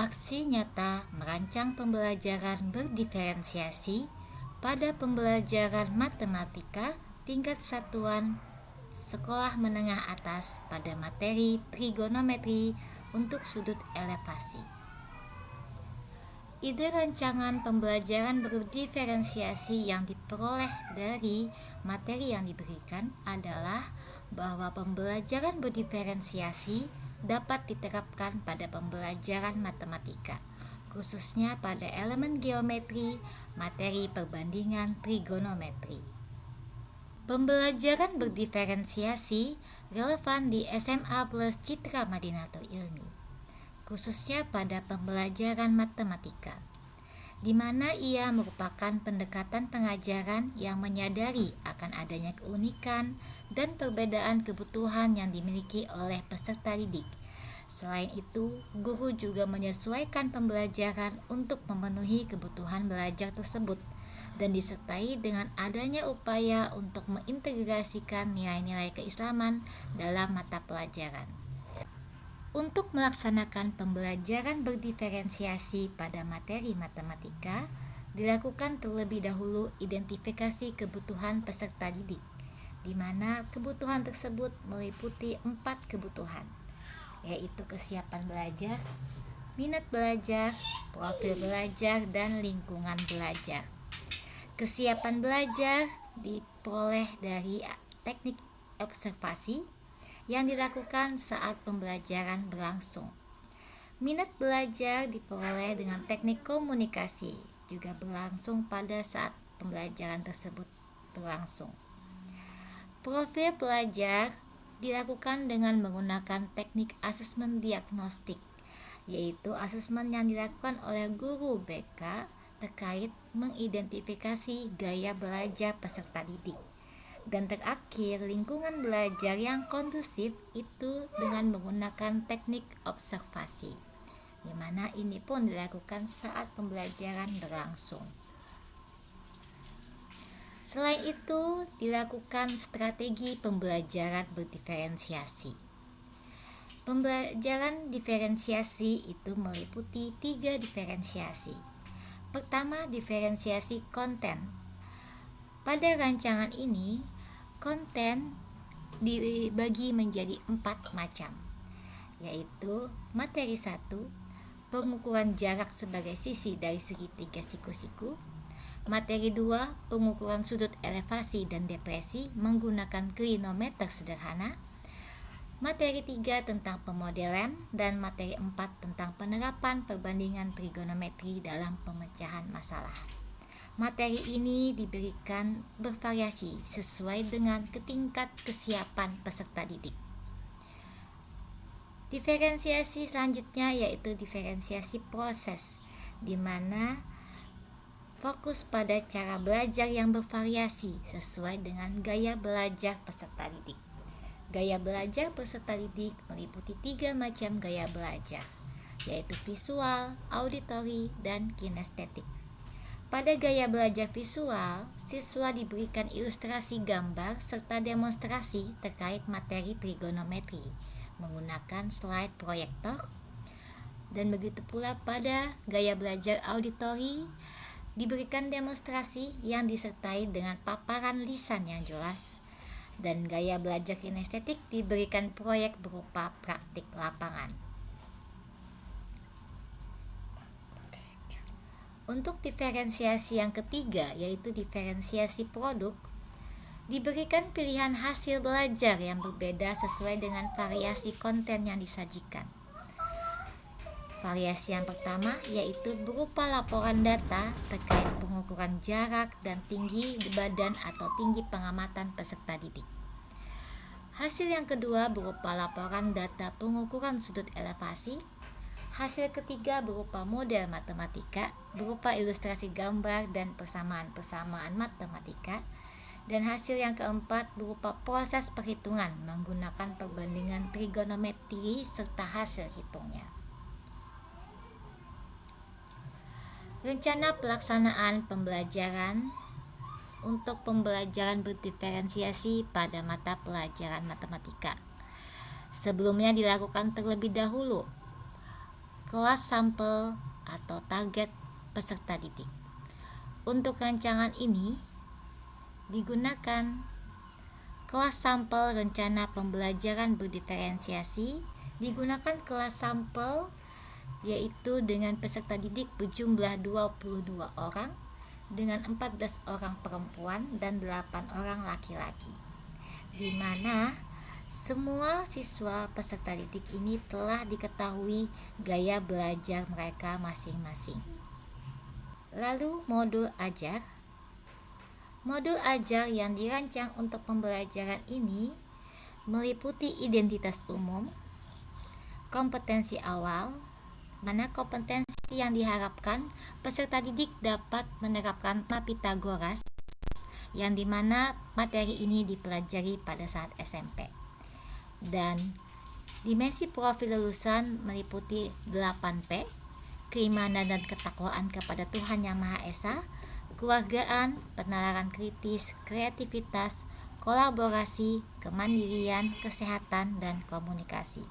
Aksi nyata merancang pembelajaran berdiferensiasi pada pembelajaran matematika tingkat satuan sekolah menengah atas pada materi trigonometri untuk sudut elevasi. Ide rancangan pembelajaran berdiferensiasi yang diperoleh dari materi yang diberikan adalah bahwa pembelajaran berdiferensiasi dapat diterapkan pada pembelajaran matematika, khususnya pada elemen geometri, materi perbandingan trigonometri. Pembelajaran berdiferensiasi relevan di SMA plus Citra Madinatul Ilmi, khususnya pada pembelajaran matematika, di mana ia merupakan pendekatan pengajaran yang menyadari akan adanya keunikan dan perbedaan kebutuhan yang dimiliki oleh peserta didik. Selain itu, guru juga menyesuaikan pembelajaran untuk memenuhi kebutuhan belajar tersebut dan disertai dengan adanya upaya untuk mengintegrasikan nilai-nilai keislaman dalam mata pelajaran. Untuk melaksanakan pembelajaran berdiferensiasi pada materi matematika, dilakukan terlebih dahulu identifikasi kebutuhan peserta didik, di mana kebutuhan tersebut meliputi 4 kebutuhan, yaitu kesiapan belajar, minat belajar, profil belajar, dan lingkungan belajar. Kesiapan belajar diperoleh dari teknik observasi yang dilakukan saat pembelajaran berlangsung. Minat belajar diperoleh dengan teknik komunikasi, juga berlangsung pada saat pembelajaran tersebut berlangsung. Profil belajar dilakukan dengan menggunakan teknik asesmen diagnostik, yaitu asesmen yang dilakukan oleh guru BK terkait mengidentifikasi gaya belajar peserta didik. Dan terakhir, lingkungan belajar yang kondusif itu dengan menggunakan teknik observasi, di mana ini pun dilakukan saat pembelajaran berlangsung. Selain itu, dilakukan strategi pembelajaran berdiferensiasi. Pembelajaran diferensiasi itu meliputi 3 diferensiasi. Pertama, diferensiasi konten. Pada rancangan ini, konten dibagi menjadi 4 macam, yaitu materi 1, pengukuran jarak sebagai sisi dari segitiga siku-siku. Materi 2, pengukuran sudut elevasi dan depresi menggunakan klinometer sederhana. Materi 3 tentang pemodelan, dan materi 4 tentang penerapan perbandingan trigonometri dalam pemecahan masalah. Materi ini diberikan bervariasi sesuai dengan tingkat kesiapan peserta didik. Diferensiasi selanjutnya yaitu diferensiasi proses, di mana fokus pada cara belajar yang bervariasi sesuai dengan gaya belajar peserta didik. Gaya belajar peserta didik meliputi 3 macam gaya belajar, yaitu visual, auditori, dan kinestetik. Pada gaya belajar visual, siswa diberikan ilustrasi gambar serta demonstrasi terkait materi trigonometri menggunakan slide proyektor. Dan begitu pula pada gaya belajar auditori, diberikan demonstrasi yang disertai dengan paparan lisan yang jelas. Dan gaya belajar kinestetik diberikan proyek berupa praktik lapangan. Untuk diferensiasi yang ketiga, yaitu diferensiasi produk, diberikan pilihan hasil belajar yang berbeda sesuai dengan variasi konten yang disajikan. Variasi yang pertama yaitu berupa laporan data terkait pengukuran jarak dan tinggi badan atau tinggi pengamatan peserta didik. Hasil yang kedua berupa laporan data pengukuran sudut elevasi. Hasil ketiga berupa model matematika, berupa ilustrasi gambar dan persamaan-persamaan matematika. Dan hasil yang keempat berupa proses perhitungan menggunakan perbandingan trigonometri serta hasil hitungnya. Rencana pelaksanaan pembelajaran untuk pembelajaran berdiferensiasi pada mata pelajaran matematika sebelumnya dilakukan terlebih dahulu kelas sampel atau target peserta didik. Untuk rancangan ini digunakan kelas sampel rencana pembelajaran berdiferensiasi. Digunakan kelas sampel yaitu dengan peserta didik berjumlah 22 orang dengan 14 orang perempuan dan 8 orang laki-laki, di mana semua siswa peserta didik ini telah diketahui gaya belajar mereka masing-masing. Lalu modul ajar. Modul ajar yang dirancang untuk pembelajaran ini meliputi identitas umum, kompetensi awal, mana kompetensi yang diharapkan peserta didik dapat menerapkan Pythagoras, yang dimana materi ini dipelajari pada saat SMP. Dan dimensi profil lulusan meliputi 8P, keimanan dan ketakwaan kepada Tuhan Yang Maha Esa, kekeluargaan, penalaran kritis, kreativitas, kolaborasi, kemandirian, kesehatan, dan komunikasi.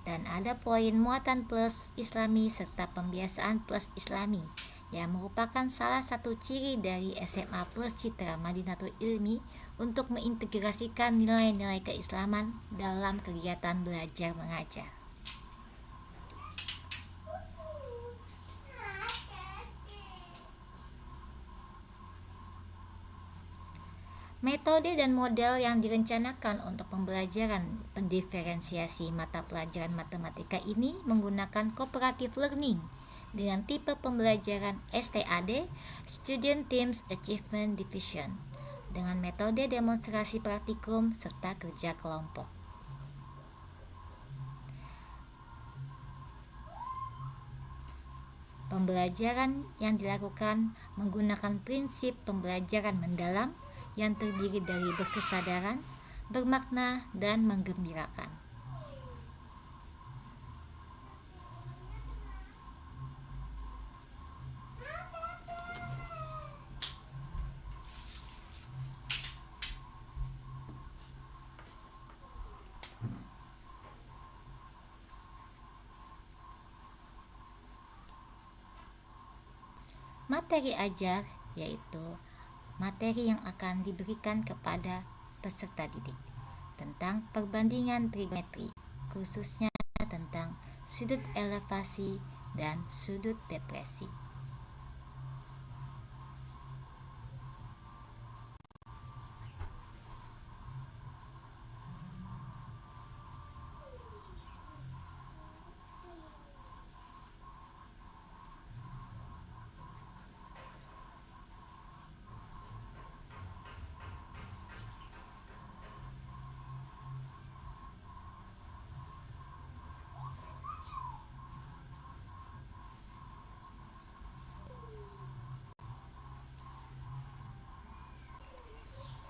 Dan ada poin muatan plus Islami serta pembiasaan plus Islami, yang merupakan salah satu ciri dari SMA Plus Citra Madinatul Ilmi untuk mengintegrasikan nilai-nilai keislaman dalam kegiatan belajar mengajar. Metode dan model yang direncanakan untuk pembelajaran pendiferensiasi mata pelajaran matematika ini menggunakan cooperative learning dengan tipe pembelajaran STAD, Student Teams Achievement Division, dengan metode demonstrasi praktikum serta kerja kelompok. Pembelajaran yang dilakukan menggunakan prinsip pembelajaran mendalam yang terdiri dari berkesadaran, bermakna, dan menggembirakan. Materi ajar yaitu materi yang akan diberikan kepada peserta didik tentang perbandingan trigonometri, khususnya tentang sudut elevasi dan sudut depresi.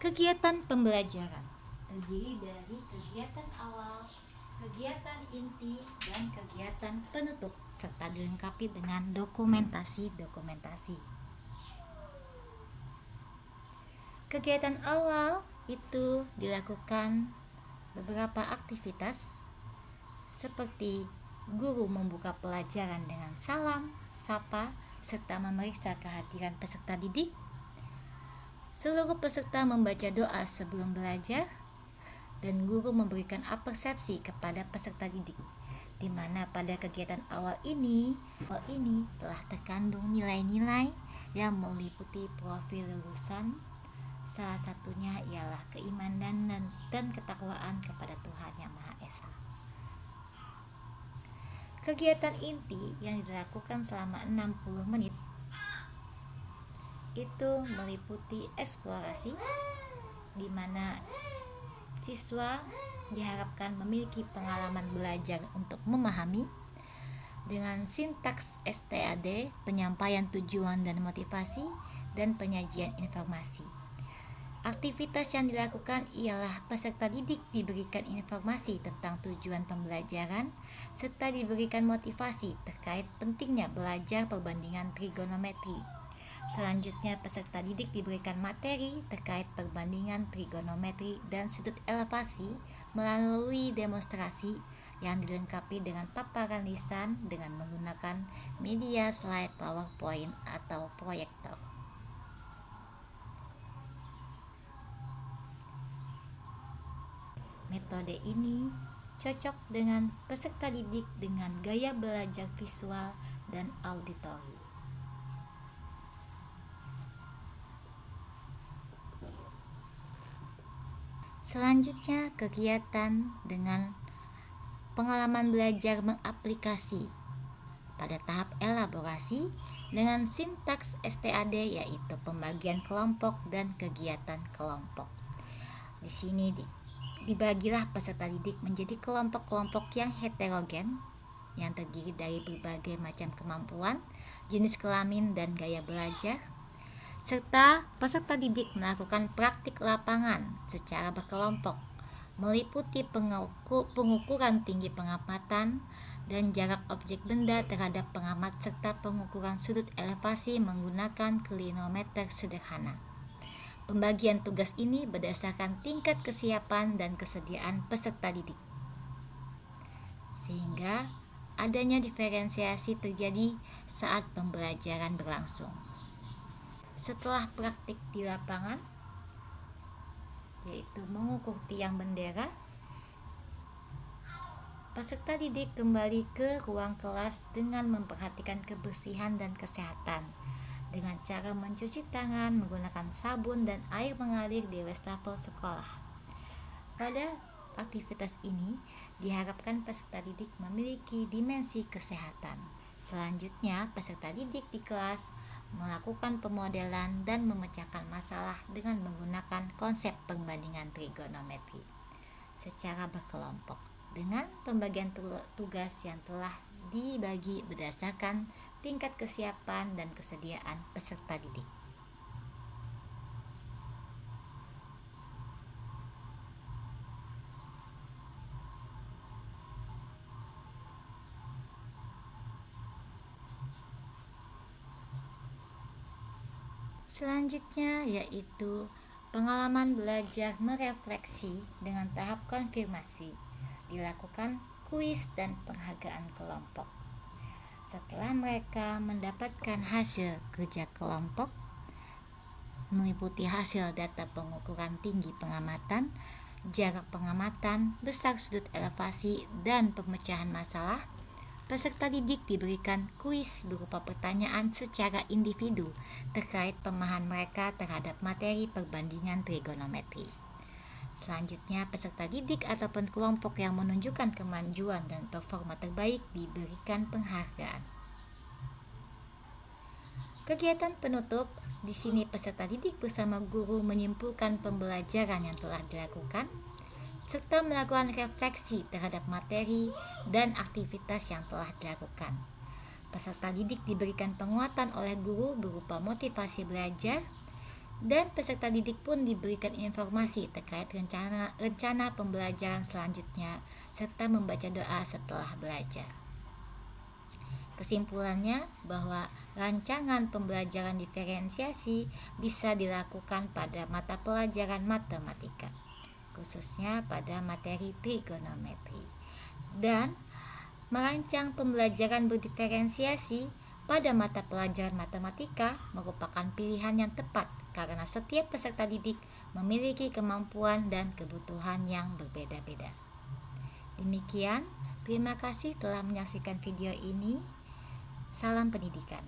Kegiatan pembelajaran terdiri dari kegiatan awal, kegiatan inti, dan kegiatan penutup, serta dilengkapi dengan dokumentasi. Kegiatan awal itu dilakukan beberapa aktivitas seperti guru membuka pelajaran dengan salam, sapa, serta memeriksa kehadiran peserta didik. Seluruh peserta membaca doa sebelum belajar, dan guru memberikan apersepsi kepada peserta didik, di mana pada kegiatan awal ini telah terkandung nilai-nilai yang meliputi profil lulusan. Salah satunya ialah keimanan dan ketakwaan kepada Tuhan Yang Maha Esa. Kegiatan inti yang dilakukan selama 60 menit itu meliputi eksplorasi, di mana siswa diharapkan memiliki pengalaman belajar untuk memahami dengan sintaks STAD, penyampaian tujuan dan motivasi, dan penyajian informasi. Aktivitas yang dilakukan ialah peserta didik diberikan informasi tentang tujuan pembelajaran serta diberikan motivasi terkait pentingnya belajar perbandingan trigonometri. Selanjutnya, peserta didik diberikan materi terkait perbandingan trigonometri dan sudut elevasi melalui demonstrasi yang dilengkapi dengan paparan lisan dengan menggunakan media slide PowerPoint atau proyektor. Metode ini cocok dengan peserta didik dengan gaya belajar visual dan auditori. Selanjutnya, kegiatan dengan pengalaman belajar mengaplikasi pada tahap elaborasi dengan sintaks STAD, yaitu pembagian kelompok dan kegiatan kelompok. Di sini dibagilah peserta didik menjadi kelompok-kelompok yang heterogen yang terdiri dari berbagai macam kemampuan, jenis kelamin, dan gaya belajar, serta peserta didik melakukan praktik lapangan secara berkelompok, meliputi pengukuran tinggi pengamatan dan jarak objek benda terhadap pengamat serta pengukuran sudut elevasi menggunakan klinometer sederhana. Pembagian tugas ini berdasarkan tingkat kesiapan dan kesediaan peserta didik, sehingga adanya diferensiasi terjadi saat pembelajaran berlangsung. Setelah praktik di lapangan, yaitu mengukur tiang bendera, peserta didik kembali ke ruang kelas dengan memperhatikan kebersihan dan kesehatan dengan cara mencuci tangan menggunakan sabun dan air mengalir di wastafel sekolah. Pada aktivitas ini diharapkan peserta didik memiliki dimensi kesehatan. Selanjutnya, peserta didik di kelas melakukan pemodelan dan memecahkan masalah dengan menggunakan konsep perbandingan trigonometri secara berkelompok dengan pembagian tugas yang telah dibagi berdasarkan tingkat kesiapan dan kesediaan peserta didik. Selanjutnya yaitu pengalaman belajar merefleksi dengan tahap konfirmasi, dilakukan kuis dan penghargaan kelompok. Setelah mereka mendapatkan hasil kerja kelompok, meliputi hasil data pengukuran tinggi pengamatan, jarak pengamatan, besar sudut elevasi, dan pemecahan masalah, peserta didik diberikan kuis berupa pertanyaan secara individu terkait pemahaman mereka terhadap materi perbandingan trigonometri. Selanjutnya, peserta didik ataupun kelompok yang menunjukkan kemajuan dan performa terbaik diberikan penghargaan. Kegiatan penutup, di sini peserta didik bersama guru menyimpulkan pembelajaran yang telah dilakukan serta melakukan refleksi terhadap materi dan aktivitas yang telah dilakukan. Peserta didik diberikan penguatan oleh guru berupa motivasi belajar, dan peserta didik pun diberikan informasi terkait rencana pembelajaran selanjutnya serta membaca doa setelah belajar. Kesimpulannya bahwa rancangan pembelajaran diferensiasi bisa dilakukan pada mata pelajaran matematika, khususnya pada materi trigonometri, dan merancang pembelajaran berdiferensiasi pada mata pelajaran matematika merupakan pilihan yang tepat karena setiap peserta didik memiliki kemampuan dan kebutuhan yang berbeda-beda. Demikian, terima kasih telah menyaksikan video ini. Salam pendidikan.